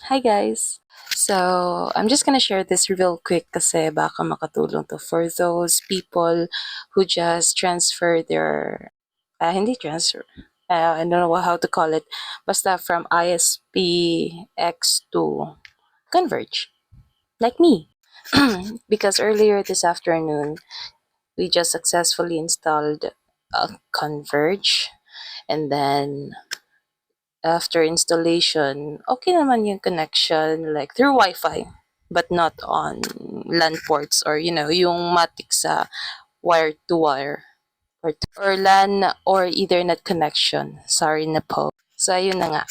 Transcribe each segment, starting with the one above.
Hi guys! So, I'm just gonna share this real quick kasi baka makatulong to for those people who just transfer their, hindi transfer, I don't know how to call it, basta from ISPX to Converge, like me. Because earlier this afternoon, we just successfully installed Converge, and then after installation, okay naman yung connection like through Wi-Fi, but not on LAN ports or yung matik sa wire to wire or LAN or Ethernet connection. Sorry na po. So ayun na nga.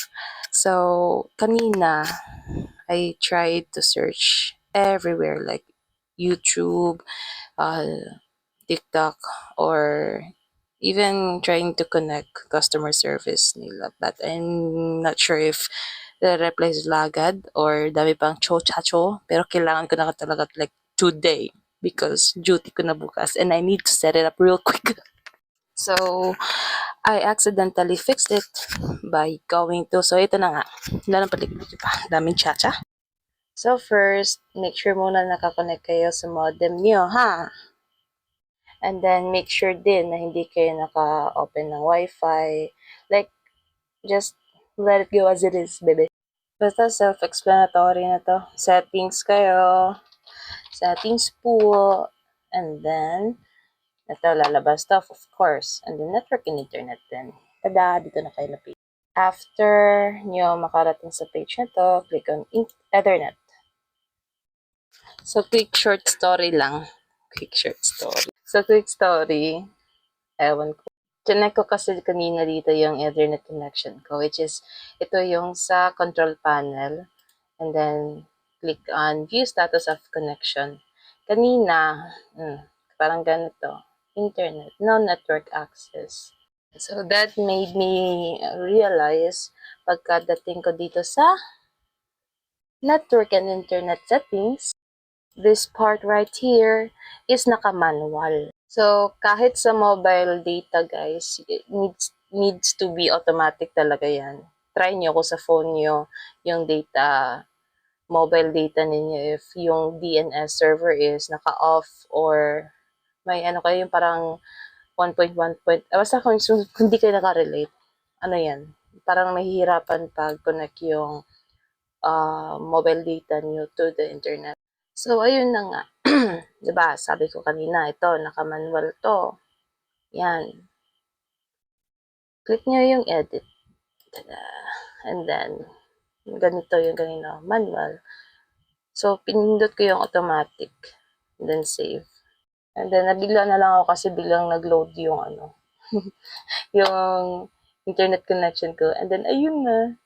So kanina I tried to search everywhere like YouTube, TikTok, or even trying to connect customer service nila. But I'm not sure if the reply is lagad or dami pang cho-chacho. Pero kailangan ko na talaga like today because duty ko na bukas and I need to set it up real quick. So, I accidentally fixed it by going to, so ito na nga, wala nang paligid pa, daming chacha. So first, make sure muna nakakonect kayo sa modem niyo, ha? And then make sure din na hindi kayo naka-open ng Wi-Fi. Like, just let it go as it is, baby. Basta self-explanatory na to. Settings kayo. Settings po. And then, ito lalabas to, of course. And then, network and internet din. Tada, dito na kayo lapit. After nyo makarating sa page na to, click on Ethernet. So, quick short story lang. Quick short story. So, quick story. Ewan ko. Connect ko kasi kanina dito yung Ethernet connection ko, which is, ito yung sa control panel. And then, click on View Status of Connection. Kanina, parang ganito. Internet, no network access. So, that made me realize, pagkadating ko dito sa network and internet settings, this part right here is naka-manual. So, kahit sa mobile data, guys, it needs to be automatic talaga yan. Try nyo kung sa phone nyo yung data, mobile data ninyo, if yung DNS server is naka-off or may ano kayo yung parang 1.1 basta kung hindi kayo naka-relate, ano yan, parang mahihirapan pag connect yung mobile data nyo to the internet. So, ayun na nga. Diba, sabi ko kanina, ito, naka-manual to. Yan. Click nyo yung edit. Tada. And then, ganito yung kanina, manual. So, pinindot ko yung automatic. And then, save. And then, nabigla na lang ako kasi biglang nag-load yung yung internet connection ko. And then, ayun na.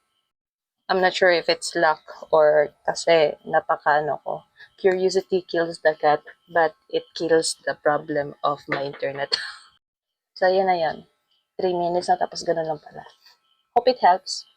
I'm not sure if it's luck or kasi ko. Curiosity kills the cat, but it kills the problem of my internet. So, yun na yun. 3 minutes na tapos ganun lang pala. Hope it helps.